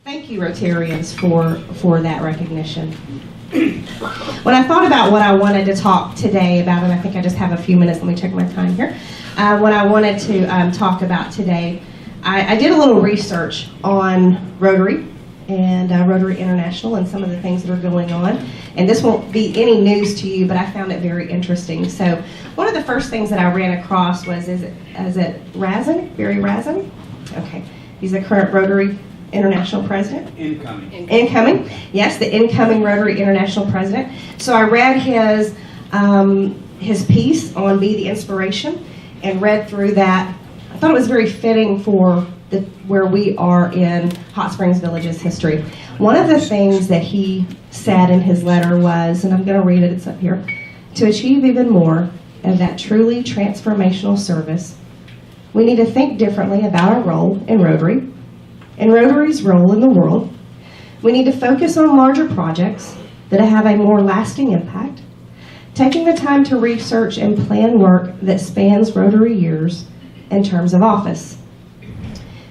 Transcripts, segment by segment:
Thank you, Rotarians, for that recognition. When I thought about what I wanted to talk today about, and I think I just have a few minutes, let me check my time here. What I wanted to talk about today, I did a little research on Rotary and Rotary International and some of the things that are going on. And this won't be any news to you, but I found it very interesting. So one of the first things that I ran across was, is it Razin? Barry Razin? Okay. He's the current Rotary International President? Incoming. Yes, the incoming Rotary International President. So I read his piece on Be the Inspiration and read through that. I thought it was very fitting for where we are in Hot Springs Village's history. One of the things that he said in his letter was, and I'm going to read it, it's up here, to achieve even more of that truly transformational service, we need to think differently about our role in Rotary and Rotary's role in the world. We need to focus on larger projects that have a more lasting impact, taking the time to research and plan work that spans Rotary years in terms of office.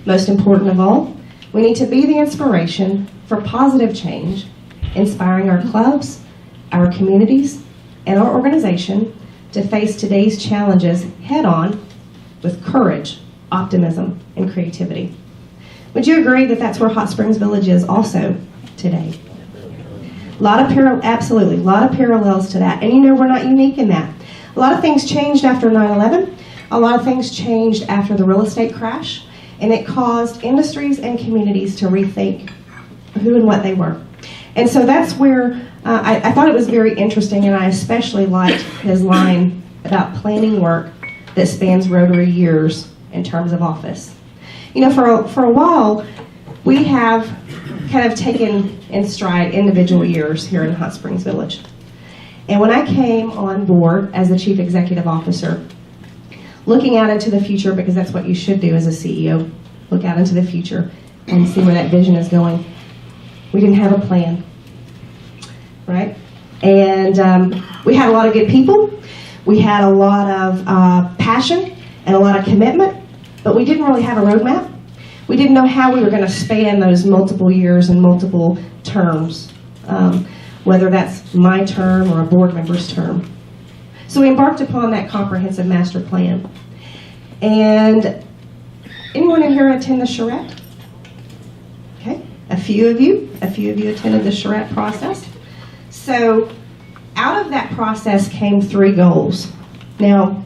Most important of all, we need to be the inspiration for positive change, inspiring our clubs, our communities, and our organization to face today's challenges head-on with courage, optimism, and creativity. Would you agree that that's where Hot Springs Village is also today? Absolutely, a lot of parallels to that. And you know, we're not unique in that. A lot of things changed after 9/11. A lot of things changed after the real estate crash. And it caused industries and communities to rethink who and what they were. And so that's where I thought it was very interesting, and I especially liked his line about planning work that spans Rotary years in terms of office. You know, for a while, we have kind of taken in stride individual years here in Hot Springs Village. And when I came on board as the Chief Executive Officer, looking out into the future, because that's what you should do as a CEO, look out into the future and see where that vision is going. We didn't have a plan, right? And we had a lot of good people. We had a lot of passion and a lot of commitment, but we didn't really have a roadmap. We didn't know how we were going to span those multiple years and multiple terms, whether that's my term or a board member's term. So we embarked upon that comprehensive master plan. And anyone in here attend the charrette? Okay, a few of you attended the charrette process. So out of that process came 3 goals. Now,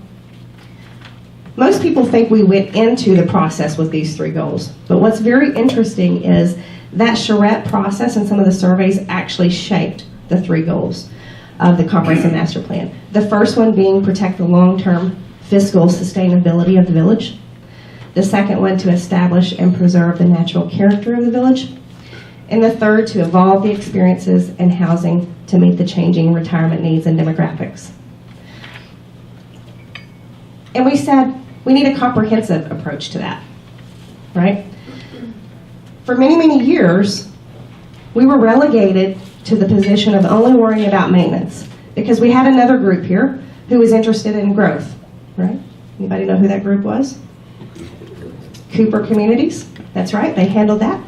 most people think we went into the process with these 3 goals, but what's very interesting is that charrette process and some of the surveys actually shaped the 3 goals of the comprehensive master plan. The first one being protect the long-term fiscal sustainability of the village. The second one to establish and preserve the natural character of the village. And the third to evolve the experiences and housing to meet the changing retirement needs and demographics. And we said we need a comprehensive approach to that, right? For many, many years, we were relegated to the position of only worrying about maintenance because we had another group here who was interested in growth, right? Anybody know who that group was? Cooper Communities, that's right, they handled that.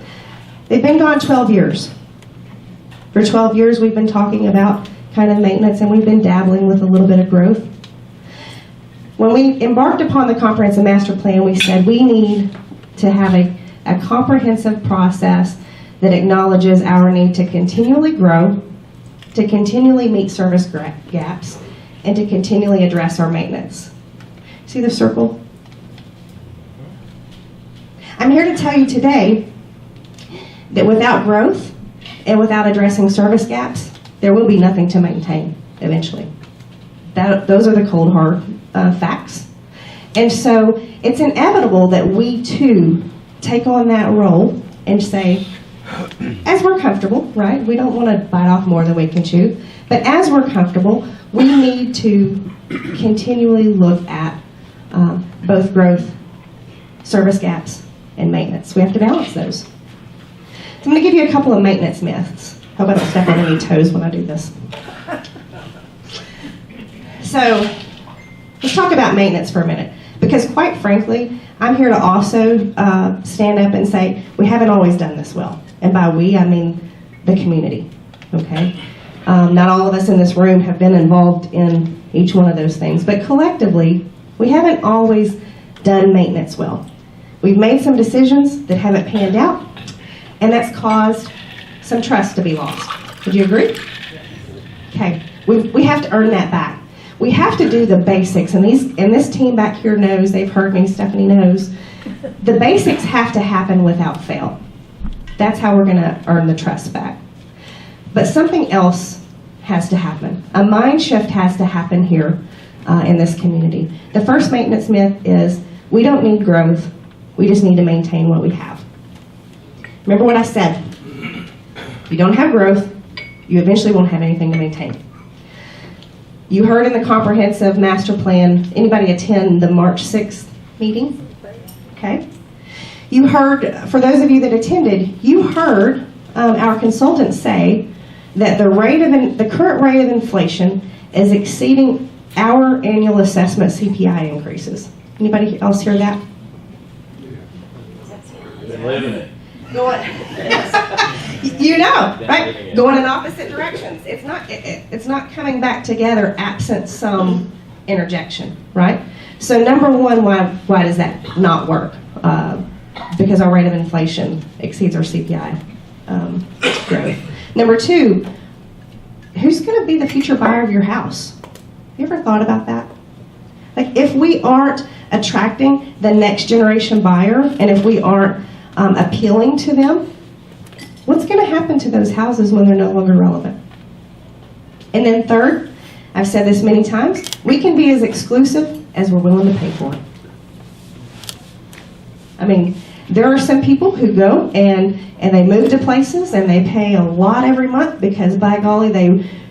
They've been gone 12 years. For 12 years, we've been talking about kind of maintenance, and we've been dabbling with a little bit of growth. When we embarked upon the comprehensive master plan, we said we need to have a comprehensive process that acknowledges our need to continually grow, to continually meet service gaps, and to continually address our maintenance. See the circle? I'm here to tell you today that without growth and without addressing service gaps, there will be nothing to maintain eventually. Those are the cold, hard facts. And so it's inevitable that we too take on that role and say, as we're comfortable, right? We don't want to bite off more than we can chew, but as we're comfortable, we need to continually look at both growth, service gaps, and maintenance. We have to balance those. So I'm going to give you a couple of maintenance myths. Hope I don't step on any toes when I do this. So let's talk about maintenance for a minute, because quite frankly, I'm here to also stand up and say we haven't always done this well. And by we, I mean the community, okay? Not all of us in this room have been involved in each one of those things, but collectively, we haven't always done maintenance well. We've made some decisions that haven't panned out, and that's caused some trust to be lost. Would you agree? Okay, we have to earn that back. We have to do the basics, and this team back here knows, they've heard me, Stephanie knows, the basics have to happen without fail. That's how we're going to earn the trust back. But something else has to happen. A mind shift has to happen here in this community. The first maintenance myth is we don't need growth, we just need to maintain what we have. Remember what I said. If you don't have growth, you eventually won't have anything to maintain. You heard in the comprehensive master plan, anybody attend the March 6th meeting? Okay. You heard, for those of you that attended, you heard our consultants say that the current rate of inflation is exceeding our annual assessment CPI increases. Anybody else hear that? Been living it. You know, right? Going in opposite directions. It's not coming back together absent some interjection, right? So number one, why does that not work? Because our rate of inflation exceeds our CPI growth. Number two, who's going to be the future buyer of your house? You ever thought about that? Like, if we aren't attracting the next generation buyer, and if we aren't appealing to them, what's going to happen to those houses when they're no longer relevant? And then third, I've said this many times, we can be as exclusive as we're willing to pay for it. I mean, there are some people who go and they move to places and they pay a lot every month because, by golly,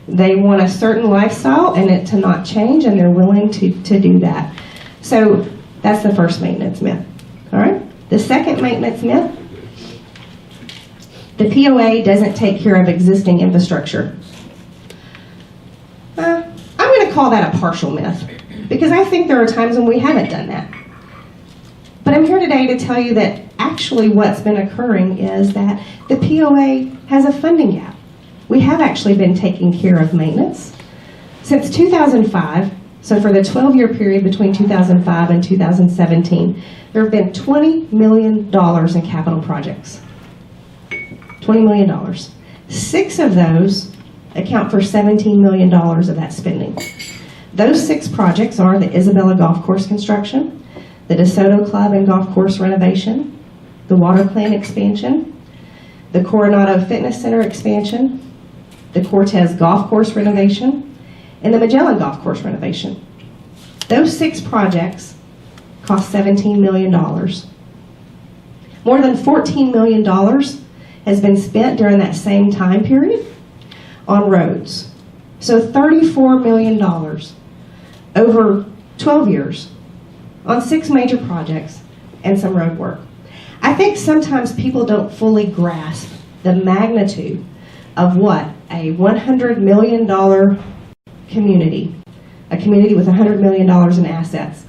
they want a certain lifestyle and it to not change, and they're willing to do that. So that's the first maintenance myth. All right? The second maintenance myth, the POA doesn't take care of existing infrastructure. I'm going to call that a partial myth, because I think there are times when we haven't done that. But I'm here today to tell you that actually what's been occurring is that the POA has a funding gap. We have actually been taking care of maintenance. Since 2005, so for the 12-year period between 2005 and 2017, there have been $20 million in capital projects. $20 million. 6 of those account for $17 million of that spending. Those 6 projects are the Isabella Golf Course construction, the DeSoto Club and Golf Course renovation, the water plant expansion, the Coronado Fitness Center expansion, the Cortez Golf Course renovation, and the Magellan Golf Course renovation. Those 6 projects cost $17 million. More than $14 million has been spent during that same time period on roads. So $34 million over 12 years on 6 major projects and some road work. I think sometimes people don't fully grasp the magnitude of what a $100 million community, a community with $100 million in assets,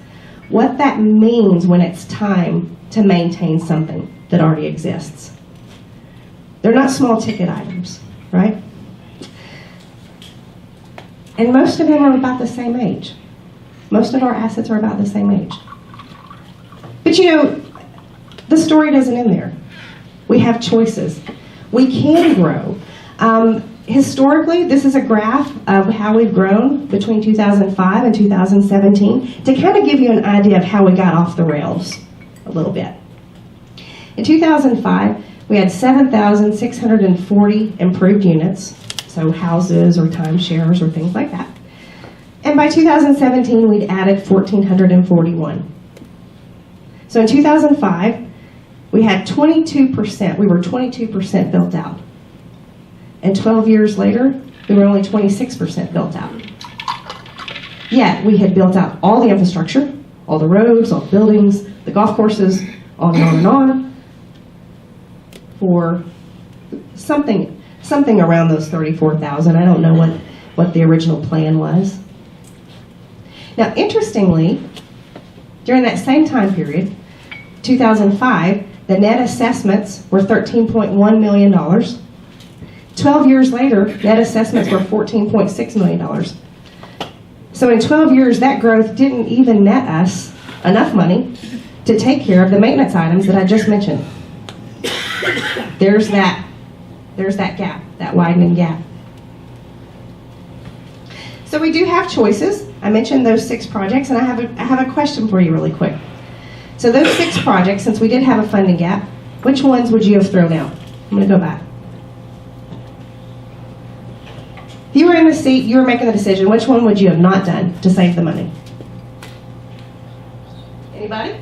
what that means when it's time to maintain something that already exists. They're not small ticket items, right? And most of them are about the same age. Most of our assets are about the same age. But you know, the story doesn't end there. We have choices. We can grow. Historically, this is a graph of how we've grown between 2005 and 2017 to kind of give you an idea of how we got off the rails a little bit. In 2005, we had 7,640 improved units, so houses or timeshares or things like that. And by 2017, we'd added 1,441. So in 2005, we had 22%, we were 22% built out. And 12 years later, we were only 26% built out. Yet, we had built out all the infrastructure, all the roads, all the buildings, the golf courses, on and on, for something around those 34,000. I don't know what the original plan was. Now, interestingly, during that same time period, 2005, The net assessments were $13.1 million. 12 years later, net assessments were $14.6 million. So in 12 years, that growth didn't even net us enough money to take care of the maintenance items that I just mentioned. There's that gap, that widening gap. So we do have choices. I mentioned those 6 projects, and I have a question for you really quick. So those 6 projects, since we did have a funding gap, which ones would you have thrown out? I'm going to go back. If you were in the seat, you were making the decision, which one would you have not done to save the money? Anybody?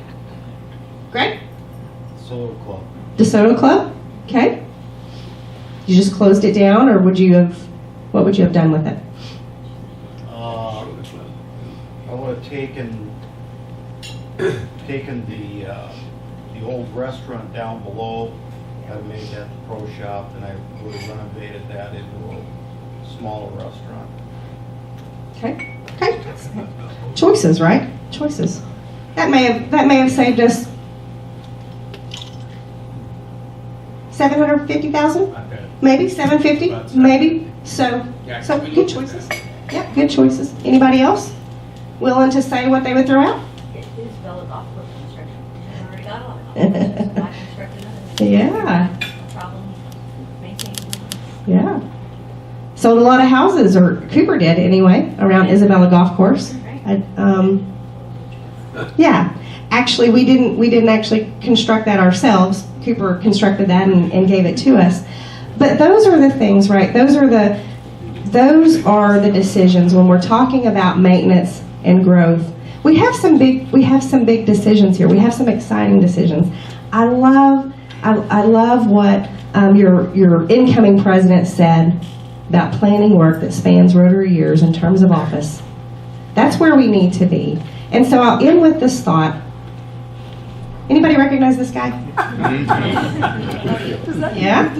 Greg? Solar Club. DeSoto Club? Okay. You just closed it down, or what would you have done with it? I would have taken the old restaurant down below, I'd have made that the pro shop, and I would have renovated that into a smaller restaurant. Okay. Okay. Choices, right? Choices. That may have saved us $750,000, maybe $750, maybe. So good choices. Yeah, good choices. Anybody else willing to say what they would throw out? It is valid off-road construction. We've already got a lot of it. Not constructed another. Yeah. No problem maintaining. Yeah. Sold a lot of houses, or Cooper did anyway, around Isabella Golf Course. Yeah. Actually, we didn't actually construct that ourselves. Cooper constructed that and gave it to us. But those are the things, right? Those are the decisions when we're talking about maintenance and growth. We have some big decisions here. We have some exciting decisions. I love what your incoming president said about planning work that spans Rotary years in terms of office. That's where we need to be. And so I'll end with this thought. Anybody recognize this guy? Yeah?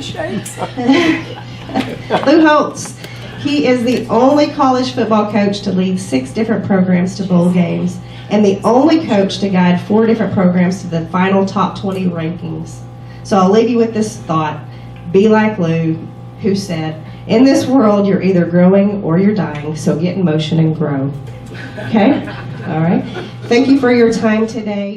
Lou Holtz. He is the only college football coach to lead 6 different programs to bowl games, and the only coach to guide 4 different programs to the final top 20 rankings. So I'll leave you with this thought. Be like Lou, who said, in this world, you're either growing or you're dying, so get in motion and grow. Okay? All right. Thank you for your time today.